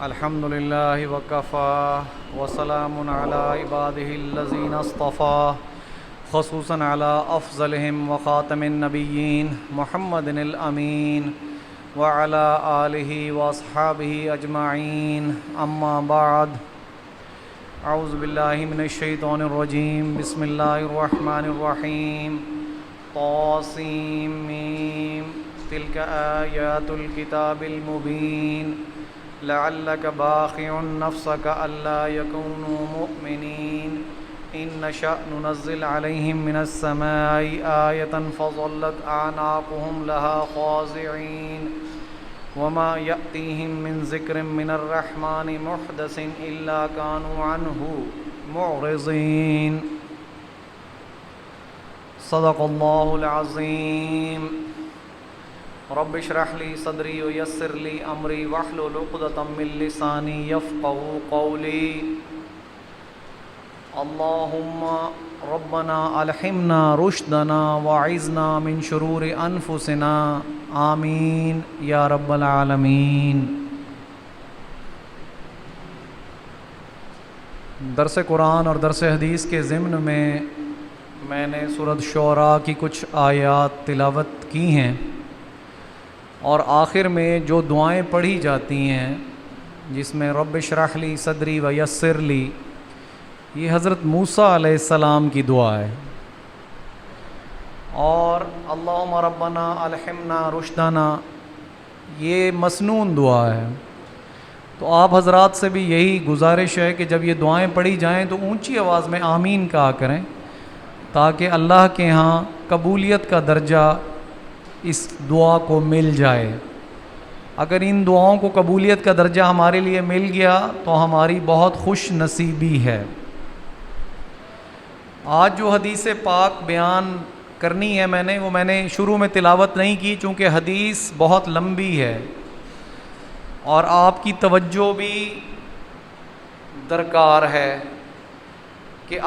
الحمد لله وكفى وسلام على عباده الذين اصطفى خصوصا على أفضلهم وخاتم النبيين محمد الأمين وعلى آله وأصحابه أجمعين أما بعد أعوذ بالله من الشيطان الرجيم بسم الله الرحمن الرحيم طاسيم تلك آيات الكتاب المبين لعلك باخع نفسك ألا يكونوا مؤمنين إن نشأ ننزل عليهم من السماء آية فظلت أعناقهم لها خاضعين وما يأتيهم من ذكر من الرحمن محدث إلا كانوا عنه معرضين صدق الله العظيم رب اشرح لي صدري ويسر لي امري واحلل عقدة من لساني يفقهوا قولي اللهم ربنا الهمنا رشدنا واعذنا من شرور انفسنا آمین یا رب العالمین۔ درس قرآن اور درس حدیث کے ضمن میں نے سورۃ شعراء کی کچھ آیات تلاوت کی ہیں، اور آخر میں جو دعائیں پڑھی جاتی ہیں جس میں رب اشرح لی صدری ویسر لی، یہ حضرت موسیٰ علیہ السلام کی دعا ہے، اور اللہم ربنا الہمنا رشدنا یہ مسنون دعا ہے۔ تو آپ حضرات سے بھی یہی گزارش ہے کہ جب یہ دعائیں پڑھی جائیں تو اونچی آواز میں آمین کہا کریں، تاکہ اللہ کے ہاں قبولیت کا درجہ اس دعا کو مل جائے۔ اگر ان دعاؤں کو قبولیت کا درجہ ہمارے لیے مل گیا تو ہماری بہت خوش نصیبی ہے۔ آج جو حدیث پاک بیان کرنی ہے میں نے شروع میں تلاوت نہیں کی، چونکہ حدیث بہت لمبی ہے اور آپ کی توجہ بھی درکار ہے کہ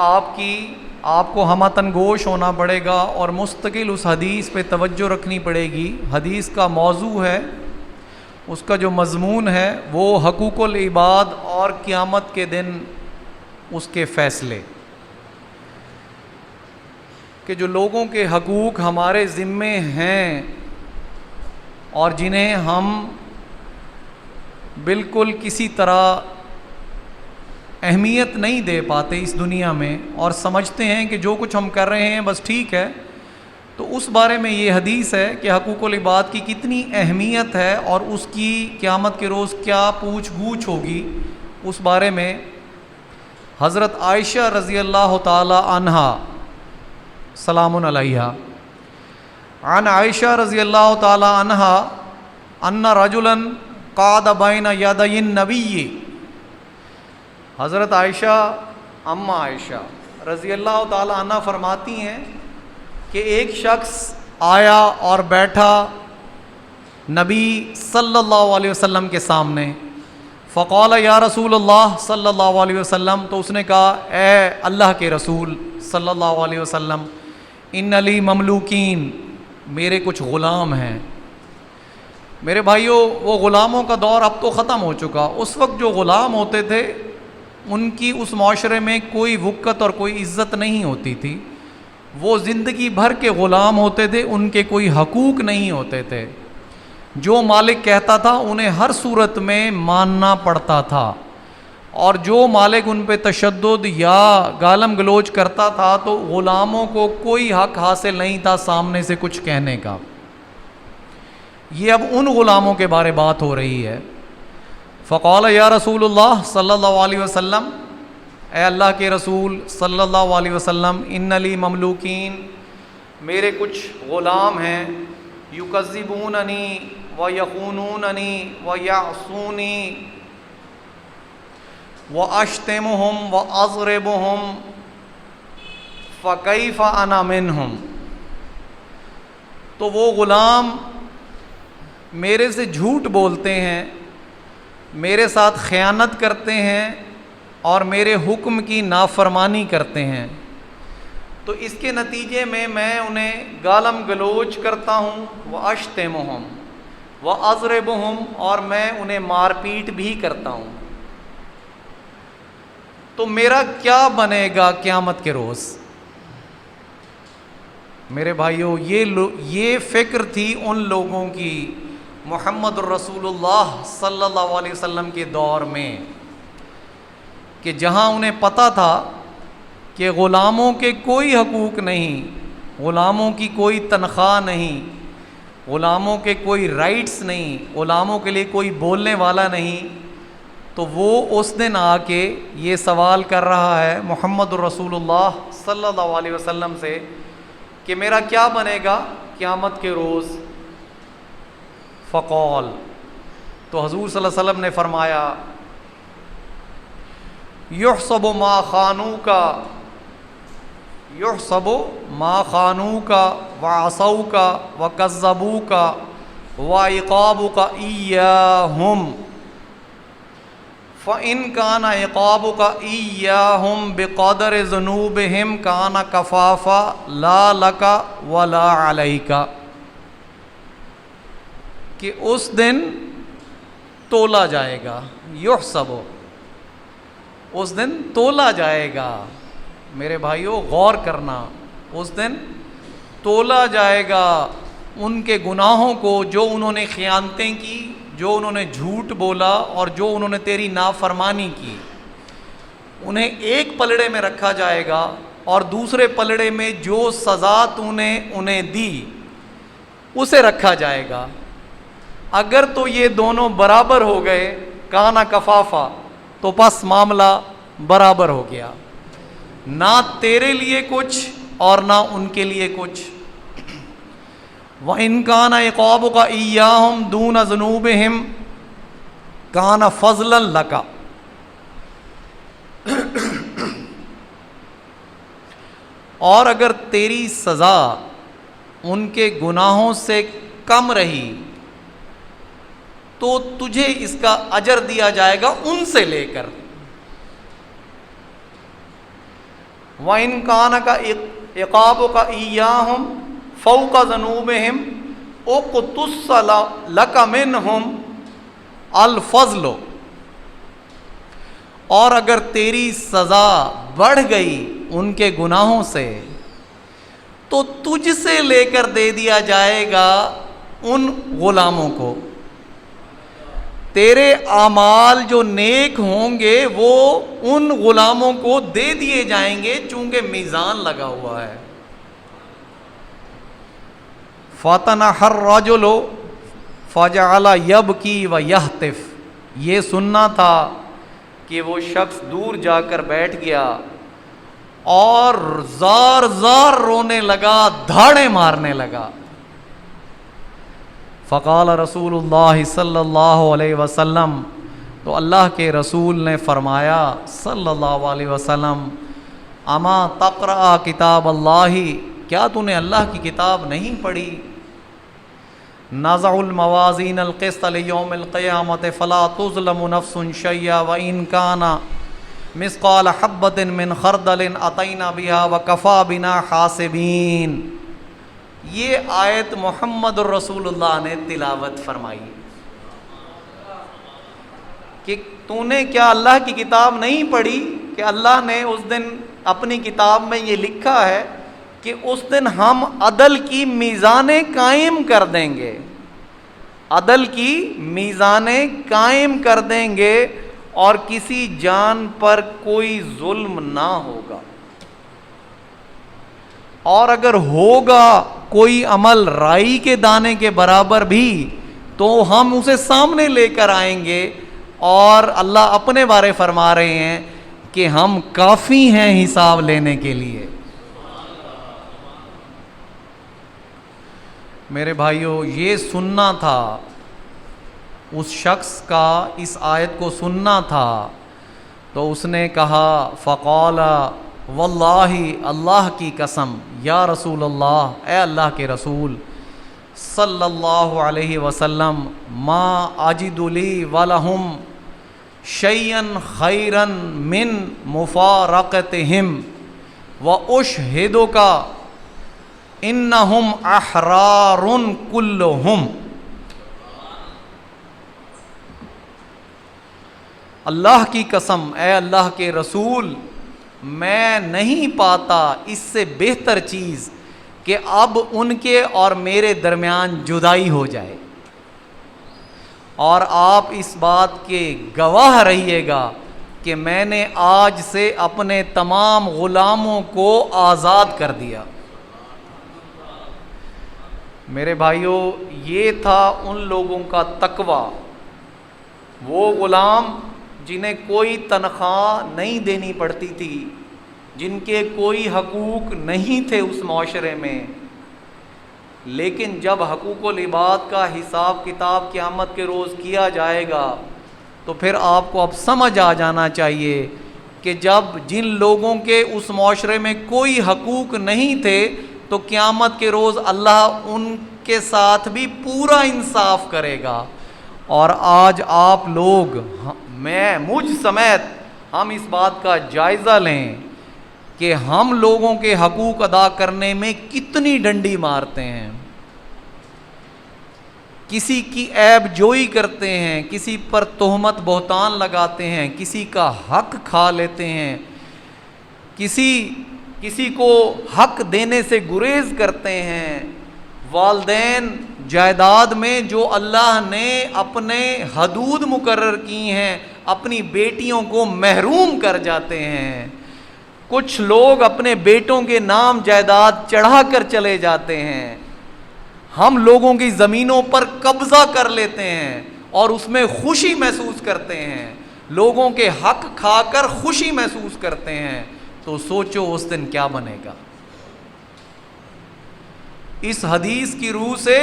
آپ کو ہمتن گوش ہونا پڑے گا اور مستقل اس حدیث پہ توجہ رکھنی پڑے گی۔ حدیث کا موضوع ہے، اس کا جو مضمون ہے وہ حقوق العباد اور قیامت کے دن اس کے فیصلے، کہ جو لوگوں کے حقوق ہمارے ذمے ہیں اور جنہیں ہم بالکل کسی طرح اہمیت نہیں دے پاتے اس دنیا میں، اور سمجھتے ہیں کہ جو کچھ ہم کر رہے ہیں بس ٹھیک ہے، تو اس بارے میں یہ حدیث ہے کہ حقوق العباد کی کتنی اہمیت ہے اور اس کی قیامت کے روز کیا پوچھ گچھ ہوگی، اس بارے میں حضرت عائشہ رضی اللہ تعالی عنہا سلام علیہا عن عائشہ رضی اللہ تعالی عنہا ان رجلا قعد بین یدی النبی، حضرت عائشہ اماں عائشہ رضی اللہ تعالی عنہ فرماتی ہیں کہ ایک شخص آیا اور بیٹھا نبی صلی اللہ علیہ وسلم کے سامنے، فقال یا رسول اللہ صلی اللہ علیہ وسلم، تو اس نے کہا اے اللہ کے رسول صلی اللہ علیہ وسلم، ان لی مملوکین، میرے کچھ غلام ہیں۔ میرے بھائیوں، وہ غلاموں کا دور اب تو ختم ہو چکا، اس وقت جو غلام ہوتے تھے ان کی اس معاشرے میں کوئی وقت اور کوئی عزت نہیں ہوتی تھی، وہ زندگی بھر کے غلام ہوتے تھے، ان کے کوئی حقوق نہیں ہوتے تھے، جو مالک کہتا تھا انہیں ہر صورت میں ماننا پڑتا تھا، اور جو مالک ان پہ تشدد یا گالم گلوچ کرتا تھا تو غلاموں کو کوئی حق حاصل نہیں تھا سامنے سے کچھ کہنے کا۔ یہ اب ان غلاموں کے بارے بات ہو رہی ہے۔ فقال یا رسول اللہ صلی اللہ علیہ وسلم، اے اللہ کے رسول صلی اللہ علیہ وسلم، ان لی مملوکین، میرے کچھ غلام ہیں، یکذبوننی ویخونوننی ویعصونی واشتمہم واضربہم فکیف انا منہم، تو وہ غلام میرے سے جھوٹ بولتے ہیں، میرے ساتھ خیانت کرتے ہیں اور میرے حکم کی نافرمانی کرتے ہیں، تو اس کے نتیجے میں انہیں گالم گلوچ کرتا ہوں، واشتمہم، وَأَضْرِبُهُمْ اور میں انہیں مار پیٹ بھی کرتا ہوں، تو میرا کیا بنے گا قیامت کے روز؟ میرے بھائیوں، یہ فکر تھی ان لوگوں کی محمد الرسول اللہ صلی اللہ علیہ وسلم کے دور میں، کہ جہاں انہیں پتہ تھا کہ غلاموں کے کوئی حقوق نہیں، غلاموں کی کوئی تنخواہ نہیں، غلاموں کے کوئی رائٹس نہیں، غلاموں کے لیے کوئی بولنے والا نہیں، تو وہ اس دن آ کے یہ سوال کر رہا ہے محمد الرسول اللہ صلی اللہ علیہ وسلم سے کہ میرا کیا بنے گا قیامت کے روز؟ فقال، تو حضور صلی اللہ علیہ وسلم نے فرمایا یحسب ما خانوک، یحسب ما خانوک وعصوک وکذبوک وعقابک ایاہم، فَإِنْ كَانَ عِقَابُكَ إِيَّاهُمْ بِقَدْرِ ذُنُوبِهِمْ كَانَ كَفَافًا لَا لَكَ وَلَا عَلَيْكَ، کہ اس دن تولا جائے گا، یحسب، اس دن تولا جائے گا۔ میرے بھائیوں غور کرنا، اس دن تولا جائے گا ان کے گناہوں کو جو انہوں نے خیانتیں کی، جو انہوں نے جھوٹ بولا اور جو انہوں نے تیری نافرمانی کی، انہیں ایک پلڑے میں رکھا جائے گا، اور دوسرے پلڑے میں جو سزا تو نے انہیں دی اسے رکھا جائے گا۔ اگر تو یہ دونوں برابر ہو گئے، کانا کفافا، تو پس معاملہ برابر ہو گیا، نہ تیرے لیے کچھ اور نہ ان کے لیے کچھ۔ وَإِنْ كَانَ عِقَابُكَ إِيَّاهُمْ دُونَ ذُنُوبِهِمْ كَانَ فَضْلًا لَكَ، اور اگر تیری سزا ان کے گناہوں سے کم رہی تو تجھے اس کا اجر دیا جائے گا ان سے لے کر۔ وَإِنْ كَانَ عِقَابُكَ إِيَّاهُمْ فَوْقَ ذُنُوبِهِمْ اُقْتُصَّ لَكَ مِنْهُمْ الْفَضْلُ، اور اگر تیری سزا بڑھ گئی ان کے گناہوں سے تو تجھ سے لے کر دے دیا جائے گا ان غلاموں کو۔ تیرے اعمال جو نیک ہوں گے وہ ان غلاموں کو دے دیے جائیں گے، چونکہ میزان لگا ہوا ہے۔ فَتَنَحَى الرَّجُلُ فَجَعَلَ يَبْكِي وَيَهْتِفُ، یہ سننا تھا کہ وہ شخص دور جا کر بیٹھ گیا اور زار زار رونے لگا، دھاڑے مارنے لگا۔ فقال رسول اللہ صلی اللہ علیہ وسلم، تو اللہ کے رسول نے فرمایا صلی اللہ علیہ وسلم، اما تقرأ کتاب اللہ، کیا تو نے اللہ کی کتاب نہیں پڑھی؟ نضع الموازین القسط لیوم القیامت فلا تظلم نفس شیئا وإن کان مثقال حبۃ من خردل اتینا بها وکفی بنا حاسبین۔ یہ آیت محمد الرسول اللہ نے تلاوت فرمائی کہ تو نے کیا اللہ کی کتاب نہیں پڑھی کہ اللہ نے اس دن اپنی کتاب میں یہ لکھا ہے کہ اس دن ہم عدل کی میزانیں قائم کر دیں گے، عدل کی میزانیں قائم کر دیں گے اور کسی جان پر کوئی ظلم نہ ہوگا، اور اگر ہوگا کوئی عمل رائی کے دانے کے برابر بھی تو ہم اسے سامنے لے کر آئیں گے، اور اللہ اپنے بارے فرما رہے ہیں کہ ہم کافی ہیں حساب لینے کے لیے۔ میرے بھائیوں یہ سننا تھا، اس شخص کا اس آیت کو سننا تھا، تو اس نے کہا فقال واللہ، اللہ کی قسم، یا رسول اللہ، اے اللہ کے رسول صلی اللہ علیہ وسلم، ما اجد لی ولہم شیئا خیرا من مفارقتہم واشہدک انہم احرار کلہم۔ اللہ کی قسم اے اللہ کے رسول، میں نہیں پاتا اس سے بہتر چیز کہ اب ان کے اور میرے درمیان جدائی ہو جائے، اور آپ اس بات کے گواہ رہیے گا کہ میں نے آج سے اپنے تمام غلاموں کو آزاد کر دیا۔ میرے بھائیوں، یہ تھا ان لوگوں کا تقوی، وہ غلام جنہیں کوئی تنخواہ نہیں دینی پڑتی تھی، جن کے کوئی حقوق نہیں تھے اس معاشرے میں، لیکن جب حقوق العباد کا حساب کتاب قیامت کے روز کیا جائے گا تو پھر آپ کو اب سمجھ آ جانا چاہیے کہ جب جن لوگوں کے اس معاشرے میں کوئی حقوق نہیں تھے تو قیامت کے روز اللہ ان کے ساتھ بھی پورا انصاف کرے گا۔ اور آج آپ لوگ، مجھ سمیت، ہم اس بات کا جائزہ لیں کہ ہم لوگوں کے حقوق ادا کرنے میں کتنی ڈنڈی مارتے ہیں، کسی کی عیب جوئی کرتے ہیں، کسی پر تہمت بہتان لگاتے ہیں، کسی کا حق کھا لیتے ہیں، کسی کو حق دینے سے گریز کرتے ہیں، والدین جائیداد میں جو اللہ نے اپنے حدود مقرر کی ہیں اپنی بیٹیوں کو محروم کر جاتے ہیں، کچھ لوگ اپنے بیٹوں کے نام جائیداد چڑھا کر چلے جاتے ہیں، ہم لوگوں کی زمینوں پر قبضہ کر لیتے ہیں اور اس میں خوشی محسوس کرتے ہیں، لوگوں کے حق کھا کر خوشی محسوس کرتے ہیں، تو سوچو اس دن کیا بنے گا۔ اس حدیث کی روح سے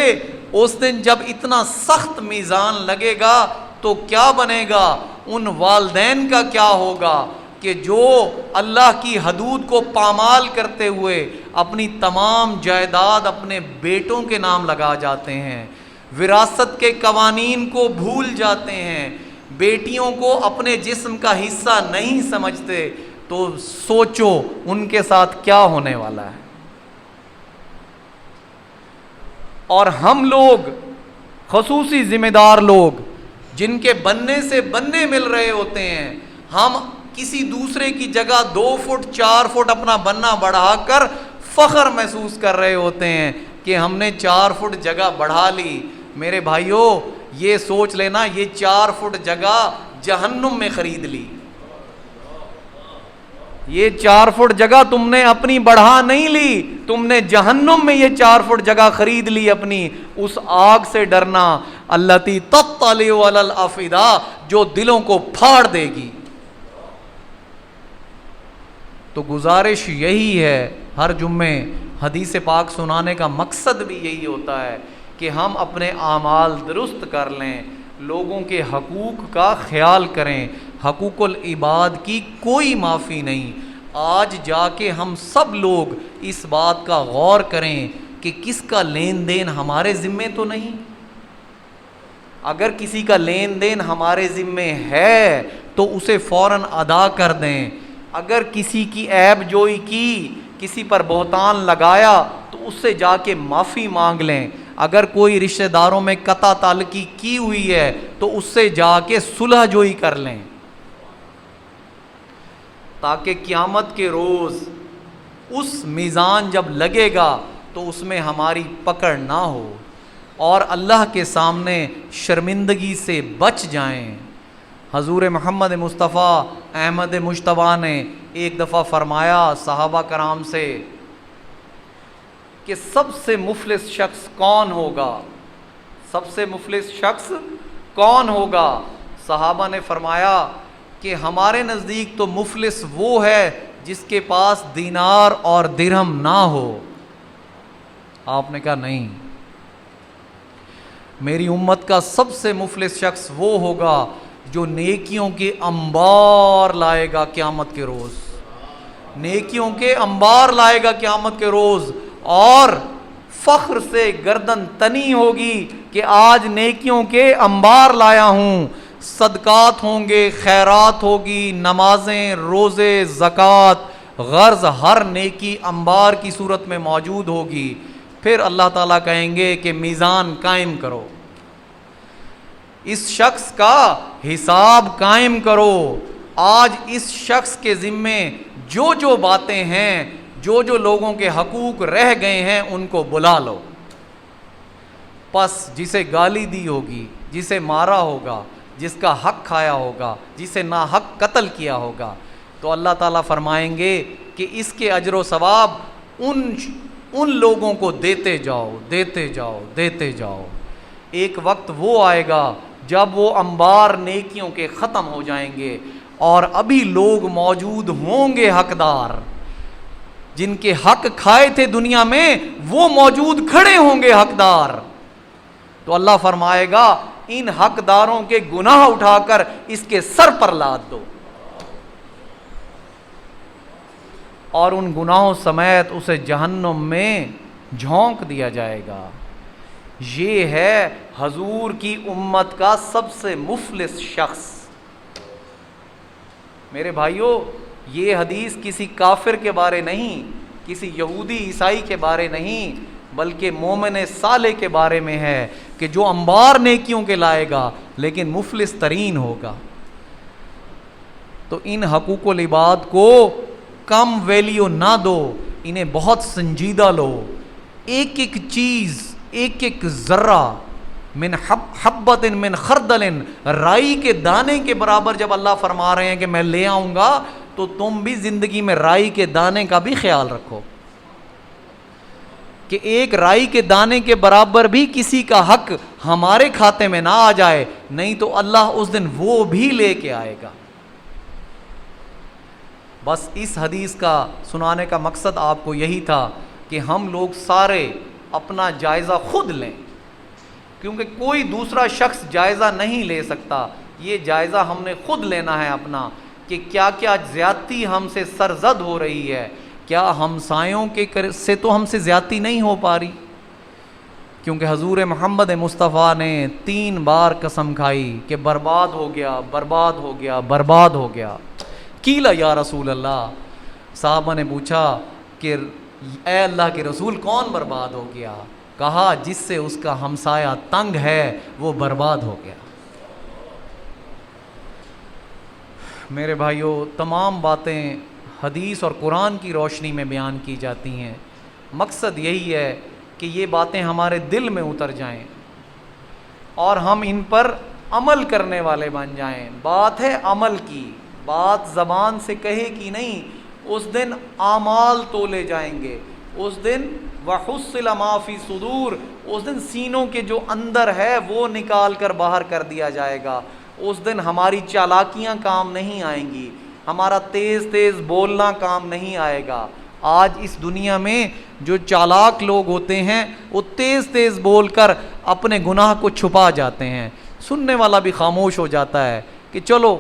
اس دن جب اتنا سخت میزان لگے گا تو کیا بنے گا، ان والدین کا کیا ہوگا کہ جو اللہ کی حدود کو پامال کرتے ہوئے اپنی تمام جائیداد اپنے بیٹوں کے نام لگا جاتے ہیں، وراثت کے قوانین کو بھول جاتے ہیں، بیٹیوں کو اپنے جسم کا حصہ نہیں سمجھتے، تو سوچو ان کے ساتھ کیا ہونے والا ہے۔ اور ہم لوگ، خصوصی ذمہ دار لوگ جن کے بننے سے بننے مل رہے ہوتے ہیں، ہم کسی دوسرے کی جگہ 2 فٹ 4 فٹ اپنا بننا بڑھا کر فخر محسوس کر رہے ہوتے ہیں کہ ہم نے 4 فٹ جگہ بڑھا لی۔ میرے بھائیوں، یہ سوچ لینا یہ 4 فٹ جگہ جہنم میں خرید لی، یہ 4 فٹ جگہ تم نے اپنی بڑھا نہیں لی، تم نے جہنم میں یہ 4 فٹ جگہ خرید لی اپنی۔ اس آگ سے ڈرنا التی تطلع علی الافئدہ، جو دلوں کو پھاڑ دے گی۔ تو گزارش یہی ہے، ہر جمعے حدیث پاک سنانے کا مقصد بھی یہی ہوتا ہے کہ ہم اپنے اعمال درست کر لیں، لوگوں کے حقوق کا خیال کریں، حقوق العباد کی کوئی معافی نہیں۔ آج جا کے ہم سب لوگ اس بات کا غور کریں کہ کس کا لین دین ہمارے ذمے تو نہیں۔ اگر کسی کا لین دین ہمارے ذمے ہے تو اسے فوراً ادا کر دیں، اگر کسی کی عیب جوئی کی، کسی پر بہتان لگایا تو اس سے جا کے معافی مانگ لیں، اگر کوئی رشتہ داروں میں قطع تعلقی کی ہوئی ہے تو اس سے جا کے صلح جوئی کر لیں، تاکہ قیامت کے روز اس میزان جب لگے گا تو اس میں ہماری پکڑ نہ ہو اور اللہ کے سامنے شرمندگی سے بچ جائیں۔ حضور محمد مصطفیٰ احمد مجتبیٰ نے ایک دفعہ فرمایا صحابہ کرام سے کہ سب سے مفلس شخص کون ہوگا، سب سے مفلس شخص کون ہوگا؟ صحابہ نے فرمایا کہ ہمارے نزدیک تو مفلس وہ ہے جس کے پاس دینار اور درہم نہ ہو۔ آپ نے کہا نہیں، میری امت کا سب سے مفلس شخص وہ ہوگا جو نیکیوں کے انبار لائے گا قیامت کے روز، نیکیوں کے انبار لائے گا قیامت کے روز، اور فخر سے گردن تنی ہوگی کہ آج نیکیوں کے انبار لایا ہوں، صدقات ہوں گے، خیرات ہوگی، نمازیں، روزے، زکوٰۃ، غرض ہر نیکی انبار کی صورت میں موجود ہوگی۔ پھر اللہ تعالیٰ کہیں گے کہ میزان قائم کرو۔ اس شخص کا حساب قائم کرو. آج اس شخص کے ذمے جو جو باتیں ہیں، جو جو لوگوں کے حقوق رہ گئے ہیں، ان کو بلا لو. پس جسے گالی دی ہوگی، جسے مارا ہوگا، جس کا حق کھایا ہوگا، جسے ناحق قتل کیا ہوگا، تو اللہ تعالیٰ فرمائیں گے کہ اس کے اجر و ثواب ان لوگوں کو دیتے جاؤ، دیتے جاؤ، دیتے جاؤ. ایک وقت وہ آئے گا جب وہ انبار نیکیوں کے ختم ہو جائیں گے، اور ابھی لوگ موجود ہوں گے حقدار، جن کے حق کھائے تھے دنیا میں، وہ موجود کھڑے ہوں گے حقدار. تو اللہ فرمائے گا ان حقداروں کے گناہ اٹھا کر اس کے سر پر لاد دو، اور ان گناہوں سمیت اسے جہنم میں جھونک دیا جائے گا. یہ ہے حضور کی امت کا سب سے مفلس شخص. میرے بھائیوں، یہ حدیث کسی کافر کے بارے نہیں، کسی یہودی عیسائی کے بارے نہیں، بلکہ مومن صالح کے بارے میں ہے کہ جو انبار نیکیوں کے لائے گا لیکن مفلس ترین ہوگا. تو ان حقوق العباد کو کم ویلیو نہ دو، انہیں بہت سنجیدہ لو. ایک ایک چیز، ایک ایک ذرہ، من حبت من خردل، رائی کے دانے کے برابر جب اللہ فرما رہے ہیں کہ میں لے آؤں گا، تو تم بھی زندگی میں رائی کے دانے کا بھی خیال رکھو کہ ایک رائی کے دانے کے برابر بھی کسی کا حق ہمارے کھاتے میں نہ آ جائے، نہیں تو اللہ اس دن وہ بھی لے کے آئے گا. بس اس حدیث کا سنانے کا مقصد آپ کو یہی تھا کہ ہم لوگ سارے اپنا جائزہ خود لیں، کیونکہ کوئی دوسرا شخص جائزہ نہیں لے سکتا. یہ جائزہ ہم نے خود لینا ہے اپنا، کہ کیا کیا زیادتی ہم سے سرزد ہو رہی ہے. کیا ہمسایوں کے سے تو ہم سے زیادتی نہیں ہو پا رہی، کیونکہ حضور محمد مصطفیٰ نے 3 بار قسم کھائی کہ برباد ہو گیا، برباد ہو گیا، برباد ہو گیا. قیل یا رسول اللہ، صحابہ نے پوچھا کہ اے اللہ کے رسول کون برباد ہو گیا؟ کہا جس سے اس کا ہمسایہ تنگ ہے وہ برباد ہو گیا. میرے بھائیوں، تمام باتیں حدیث اور قرآن کی روشنی میں بیان کی جاتی ہیں. مقصد یہی ہے کہ یہ باتیں ہمارے دل میں اتر جائیں اور ہم ان پر عمل کرنے والے بن جائیں. بات ہے عمل کی، بات زبان سے کہے کی نہیں. اس دن اعمال تولے جائیں گے، اس دن وحصل ما فی صدور، اس دن سینوں کے جو اندر ہے وہ نکال کر باہر کر دیا جائے گا. اس دن ہماری چالاکیاں کام نہیں آئیں گی، ہمارا تیز تیز بولنا کام نہیں آئے گا. آج اس دنیا میں جو چالاک لوگ ہوتے ہیں وہ تیز تیز بول کر اپنے گناہ کو چھپا جاتے ہیں. سننے والا بھی خاموش ہو جاتا ہے کہ چلو،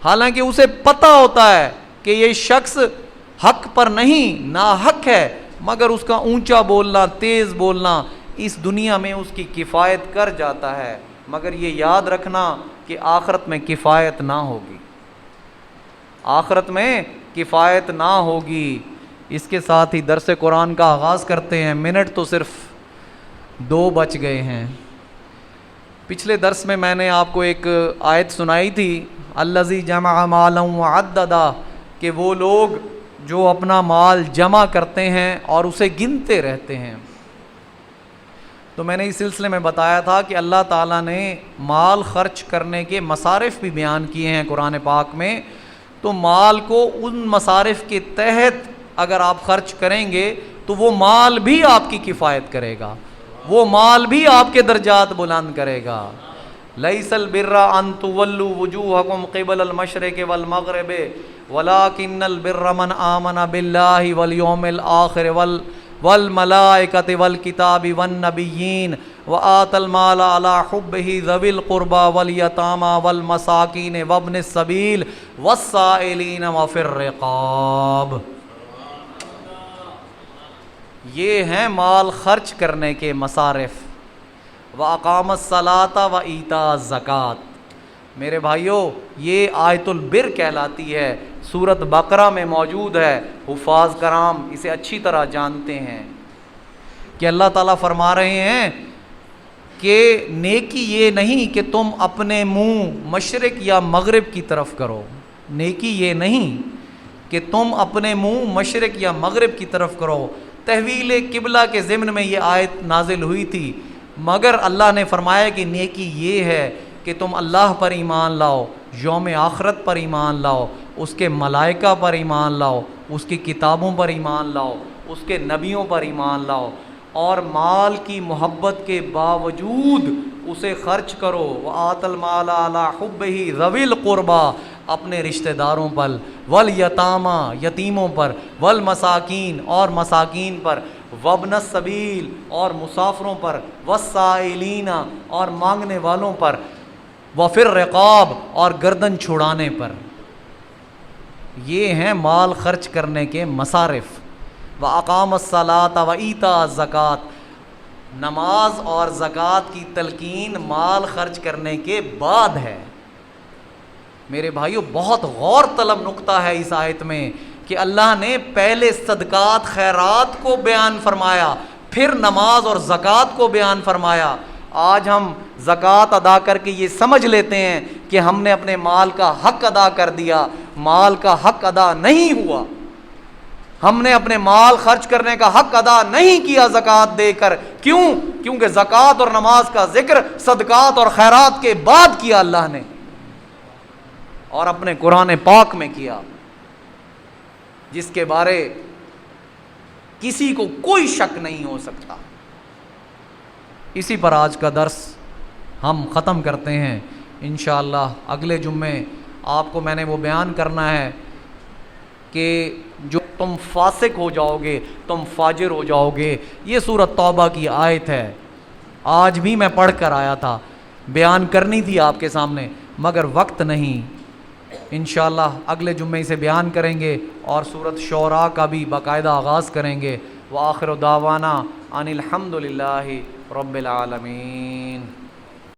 حالانکہ اسے پتہ ہوتا ہے کہ یہ شخص حق پر نہیں، ناحق ہے، مگر اس کا اونچا بولنا، تیز بولنا اس دنیا میں اس کی کفایت کر جاتا ہے. مگر یہ یاد رکھنا کہ آخرت میں کفایت نہ ہوگی، آخرت میں کفایت نہ ہوگی. اس کے ساتھ ہی درس قرآن کا آغاز کرتے ہیں. منٹ تو صرف 2 بچ گئے ہیں. پچھلے درس میں نے آپ کو ایک آیت سنائی تھی، الذی جمع مالا وعددا، کہ وہ لوگ جو اپنا مال جمع کرتے ہیں اور اسے گنتے رہتے ہیں. تو میں نے اس سلسلے میں بتایا تھا کہ اللہ تعالیٰ نے مال خرچ کرنے کے مصارف بھی بیان کیے ہیں قرآن پاک میں. تو مال کو ان مصارف کے تحت اگر آپ خرچ کریں گے تو وہ مال بھی آپ کی کفایت کرے گا، وہ مال بھی آپ کے درجات بلند کرے گا. لیس البر ان تولوا وجوہکم قبل المشرق والمغرب ولکن البر من آمن باللہ والیوم الآخر والملائکۃ والکتاب والنبیین وآتى المال على حبه ذوی القربى والیتامى والمساکین وابن السبیل والسائلین وفی الرقاب. یہ ہیں مال خرچ کرنے کے مصارف. وَأَقَامَ الصَّلَاةَ وَإِيتَاءَ الزَّكَاةَ. میرے بھائیوں، یہ آیت البر کہلاتی ہے، سورۃ بقرہ میں موجود ہے. حفاظ کرام اسے اچھی طرح جانتے ہیں کہ اللہ تعالیٰ فرما رہے ہیں کہ نیکی یہ نہیں کہ تم اپنے منہ مشرق یا مغرب کی طرف کرو، نیکی یہ نہیں کہ تم اپنے منہ مشرق یا مغرب کی طرف کرو۔ تحویل قبلہ کے ضمن میں یہ آیت نازل ہوئی تھی، مگر اللہ نے فرمایا کہ نیکی یہ ہے کہ تم اللہ پر ایمان لاؤ، یوم آخرت پر ایمان لاؤ، اس کے ملائکہ پر ایمان لاؤ، اس کی کتابوں پر ایمان لاؤ، اس کے نبیوں پر ایمان لاؤ، اور مال کی محبت کے باوجود اسے خرچ کرو۔ وآت المال علی حبہ ذوی القربی، اپنے رشتہ داروں پر، والیتامی یتیموں پر، والمساکین اور مساکین پر، وابن السبیل اور مسافروں پر، والسائلین اور مانگنے والوں پر، وفی الرقاب اور گردن چھڑانے پر۔ یہ ہیں مال خرچ کرنے کے مصارف۔ وَأَقَامَ الصَّلَاةَ وَإِيتَاءَ الزَّكَاةَ، نماز اور زکوٰۃ کی تلقین مال خرچ کرنے کے بعد ہے۔ میرے بھائیو، بہت غور طلب نقطہ ہے اس آیت میں کہ اللہ نے پہلے صدقات خیرات کو بیان فرمایا، پھر نماز اور زکوٰۃ کو بیان فرمایا۔ آج ہم زکوٰۃ ادا کر کے یہ سمجھ لیتے ہیں کہ ہم نے اپنے مال کا حق ادا کر دیا، مال کا حق ادا نہیں ہوا۔ ہم نے اپنے مال خرچ کرنے کا حق ادا نہیں کیا زکوٰۃ دے کر۔ کیوں؟ کیونکہ زکوٰۃ اور نماز کا ذکر صدقات اور خیرات کے بعد کیا اللہ نے، اور اپنے قرآن پاک میں کیا، جس کے بارے کسی کو کوئی شک نہیں ہو سکتا۔ اسی پر آج کا درس ہم ختم کرتے ہیں انشاءاللہ۔ اگلے جمعے آپ کو میں نے وہ بیان کرنا ہے کہ جو تم فاسق ہو جاؤ گے، تم فاجر ہو جاؤ گے۔ یہ سورۃ توبہ کی آیت ہے، آج بھی میں پڑھ کر آیا تھا، بیان کرنی تھی آپ کے سامنے مگر وقت نہیں۔ انشاءاللہ اگلے جمعے سے بیان کریں گے اور سورۃ شعراء کا بھی باقاعدہ آغاز کریں گے۔ وآخر دعوانا ان الحمد للہ رب العالمین۔